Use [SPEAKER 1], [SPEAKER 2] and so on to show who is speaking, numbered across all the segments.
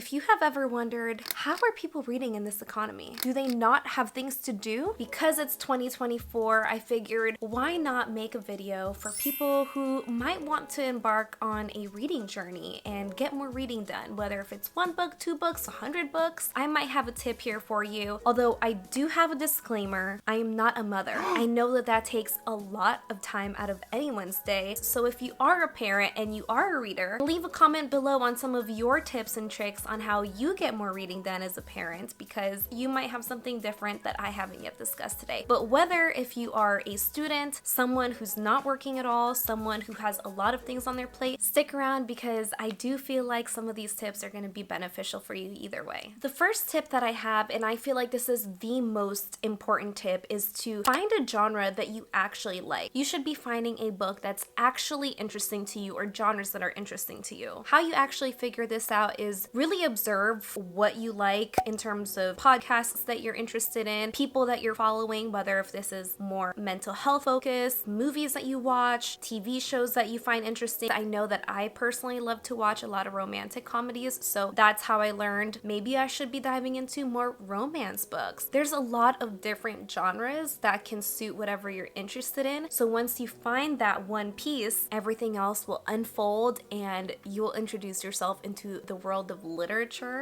[SPEAKER 1] If you have ever wondered, how are people reading in this economy? Do they not have things to do? Because it's 2024, I figured why not make a video for people who might want to embark on a reading journey and get more reading done, whether if it's 1 book, 2 books, 100 books. I might have a tip here for you, although I do have a disclaimer, I am not a mother. I know that takes a lot of time out of anyone's day, so if you are a parent and you are a reader, leave a comment below on some of your tips and tricks on how you get more reading done as a parent, because you might have something different that I haven't yet discussed today. But whether if you are a student, someone who's not working at all, someone who has a lot of things on their plate, stick around because I do feel like some of these tips are going to be beneficial for you either way. The first tip that I have, and I feel like this is the most important tip, is to find a genre that you actually like. You should be finding a book that's actually interesting to you, or genres that are interesting to you. How you actually figure this out is really observe what you like in terms of podcasts that you're interested in, people that you're following, whether if this is more mental health focused, movies that you watch, TV shows that you find interesting. I know that I personally love to watch a lot of romantic comedies, so that's how I learned maybe I should be diving into more romance books. There's a lot of different genres that can suit whatever you're interested in, so once you find that one piece, everything else will unfold and you'll introduce yourself into the world of literature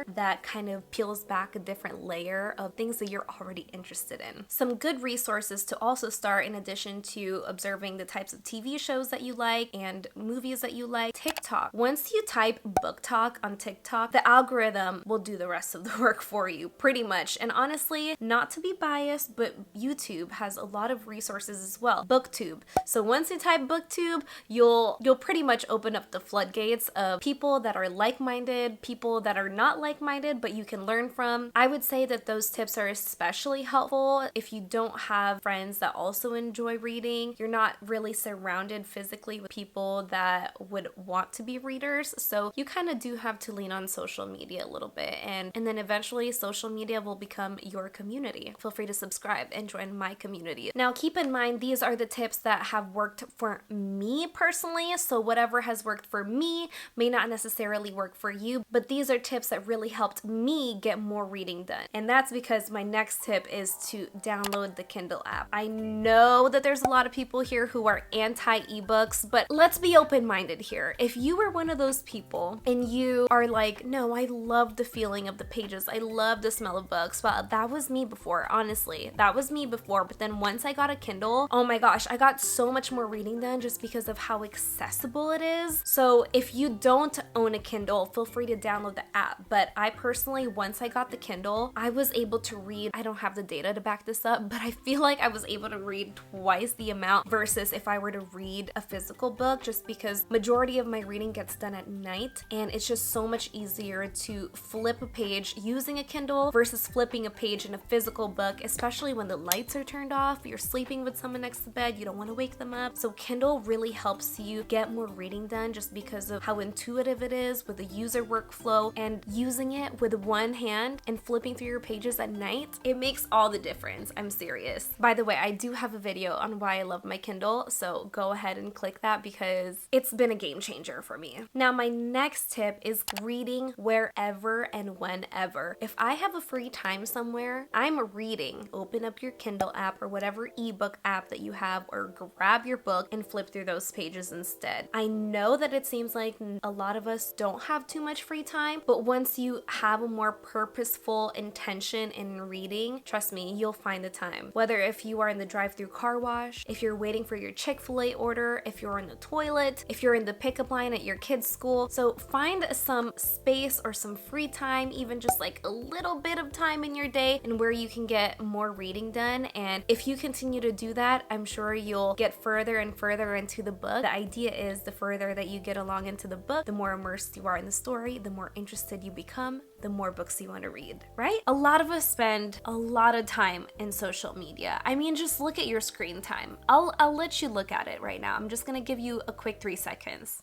[SPEAKER 1] that kind of peels back a different layer of things that you're already interested in. Some good resources to also start, in addition to observing the types of TV shows that you like and movies that you like, TikTok. Once you type book talk on TikTok, the algorithm will do the rest of the work for you, pretty much. And honestly, not to be biased, but YouTube has a lot of resources as well. BookTube. So once you type BookTube, you'll pretty much open up the floodgates of people that are like-minded, people that are not like-minded, but you can learn from. I would say that those tips are especially helpful if you don't have friends that also enjoy reading. You're not really surrounded physically with people that would want to be readers, so you kind of do have to lean on social media a little bit, and then eventually social media will become your community. Feel free to subscribe and join my community. Now keep in mind, these are the tips that have worked for me personally, so whatever has worked for me may not necessarily work for you, but these are tips that really helped me get more reading done. And that's because my next tip is to download the Kindle app. I know that there's a lot of people here who are anti-ebooks, but let's be open-minded here. If you were one of those people and you are like, no, I love the feeling of the pages, I love the smell of books. Well, that was me before, honestly. That was me before, but then once I got a Kindle, oh my gosh, I got so much more reading done just because of how accessible it is. So if you don't own a Kindle, feel free to download the app. But I personally, once I got the Kindle, I was able to read, I don't have the data to back this up, but I feel like I was able to read twice the amount versus if I were to read a physical book, just because majority of my reading gets done at night, and it's just so much easier to flip a page using a Kindle versus flipping a page in a physical book, especially when the lights are turned off, you're sleeping with someone next to the bed, you don't want to wake them up. So Kindle really helps you get more reading done just because of how intuitive it is with the user workflow, and using it with one hand and flipping through your pages at night, it makes all the difference. I'm serious. By the way, I do have a video on why I love my Kindle, so go ahead and click that because it's been a game changer for me. Now, my next tip is reading wherever and whenever. If I have a free time somewhere, I'm reading. Open up your Kindle app or whatever ebook app that you have, or grab your book and flip through those pages instead. I know that it seems like a lot of us don't have too much free time, but once you have a more purposeful intention in reading, trust me, you'll find the time. Whether if you are in the drive-through car wash, if you're waiting for your Chick-fil-A order, if you're in the toilet, if you're in the pickup line at your kid's school. So find some space or some free time, even just like a little bit of time in your day, and where you can get more reading done. And if you continue to do that, I'm sure you'll get further and further into the book. The idea is the further that you get along into the book, the more immersed you are in the story, the more interested you become, the more books you want to read, right? A lot of us spend a lot of time in social media. I mean, just look at your screen time. I'll let you look at it right now. I'm just gonna give you a quick 3 seconds.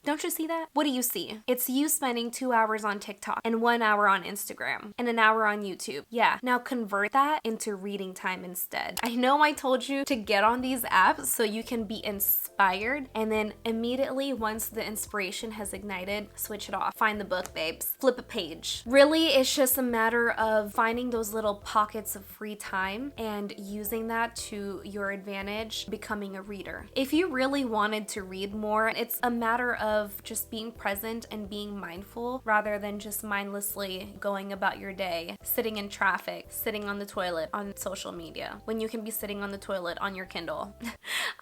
[SPEAKER 1] Don't you see that? What do you see? It's you spending 2 hours on TikTok and 1 hour on Instagram and an hour on YouTube. Yeah, now convert that into reading time instead. I know I told you to get on these apps so you can be inspired, and then immediately once the inspiration has ignited, switch it off. Find the book, babes. Flip a page. Really, it's just a matter of finding those little pockets of free time and using that to your advantage, becoming a reader. If you really wanted to read more, it's a matter of just being present and being mindful rather than just mindlessly going about your day, sitting in traffic, sitting on the toilet on social media, when you can be sitting on the toilet on your Kindle.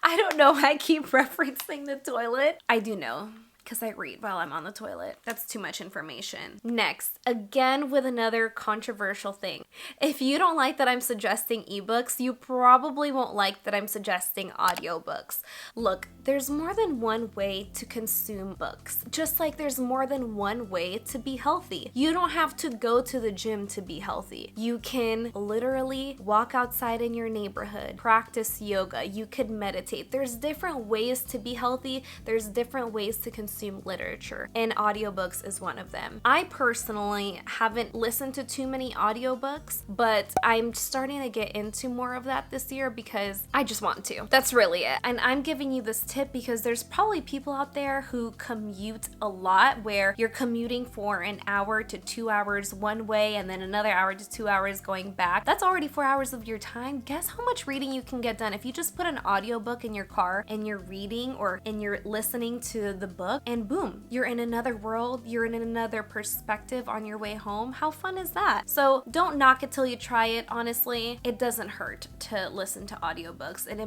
[SPEAKER 1] I don't know why I keep referencing the toilet. I do know, because I read while I'm on the toilet. That's too much information. Next, again with another controversial thing. If you don't like that I'm suggesting ebooks, you probably won't like that I'm suggesting audiobooks. Look, there's more than one way to consume books, just like there's more than one way to be healthy. You don't have to go to the gym to be healthy. You can literally walk outside in your neighborhood, practice yoga, you could meditate. There's different ways to be healthy. There's different ways to consume literature, and audiobooks is one of them. I personally haven't listened to too many audiobooks, but I'm starting to get into more of that this year because I just want to. That's really it. And I'm giving you this tip because there's probably people out there who commute a lot, where you're commuting for an hour to 2 hours one way and then another hour to 2 hours going back. That's already 4 hours of your time. Guess how much reading you can get done if you just put an audiobook in your car and you're reading, or and you're listening to the book, and boom, you're in another world, you're in another perspective on your way home. How fun is that? So don't knock it till you try it. Honestly, it doesn't hurt to listen to audiobooks, and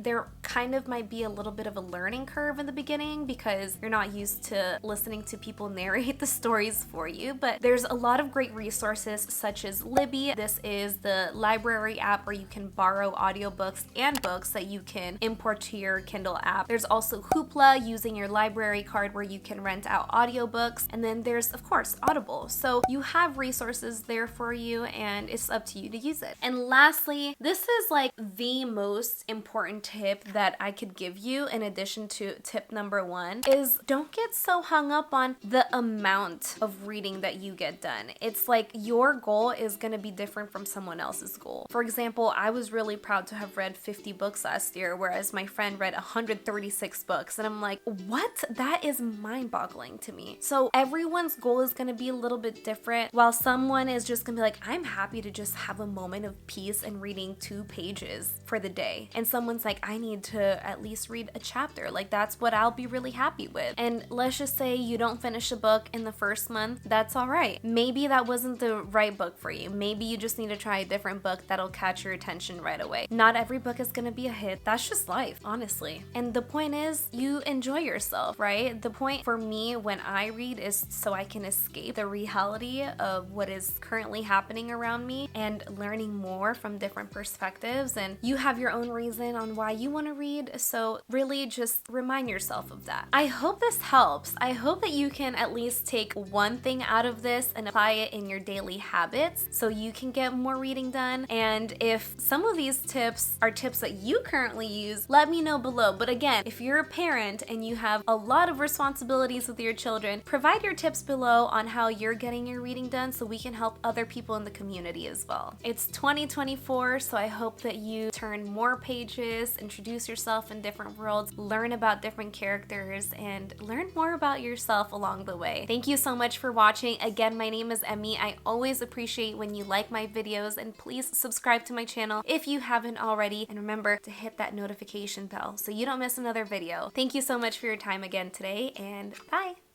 [SPEAKER 1] there kind of might be a little bit of a learning curve in the beginning because you're not used to listening to people narrate the stories for you, but there's a lot of great resources such as Libby. This is the library app where you can borrow audiobooks and books that you can import to your Kindle app. There's also Hoopla, using your library card where you can rent out audiobooks, and then there's of course Audible. So you have resources there for you, and it's up to you to use it. And lastly, this is like the most important tip that I could give you in addition to tip number 1, is don't get so hung up on the amount of reading that you get done. It's like your goal is going to be different from someone else's goal. For example, I was really proud to have read 50 books last year, whereas my friend read 136 books, and I'm like, what? That is mind-boggling to me. So everyone's goal is going to be a little bit different. While someone is just going to be like, I'm happy to just have a moment of peace and reading 2 pages for the day. And someone's like, I need to at least read a chapter. Like, that's what I'll be really happy with. And let's just say you don't finish a book in the first month. That's all right. Maybe that wasn't the right book for you. Maybe you just need to try a different book that'll catch your attention right away. Not every book is going to be a hit. That's just life, honestly. And the point is, you enjoy yourself, right? The point for me when I read is so I can escape the reality of what is currently happening around me and learning more from different perspectives. And you have your own reason on why you want to read, so really just remind yourself of that. I hope this helps. I hope that you can at least take one thing out of this and apply it in your daily habits so you can get more reading done. And if some of these tips are tips that you currently use, let me know below. But again, if you're a parent and you have a lot of responsibilities with your children, provide your tips below on how you're getting your reading done so we can help other people in the community as well. It's 2024, so I hope that you turn more pages, introduce yourself in different worlds, learn about different characters, and learn more about yourself along the way. Thank you so much for watching. Again, my name is Emmy. I always appreciate when you like my videos, and please subscribe to my channel if you haven't already, and remember to hit that notification bell so you don't miss another video. Thank you so much for your time again today, and bye!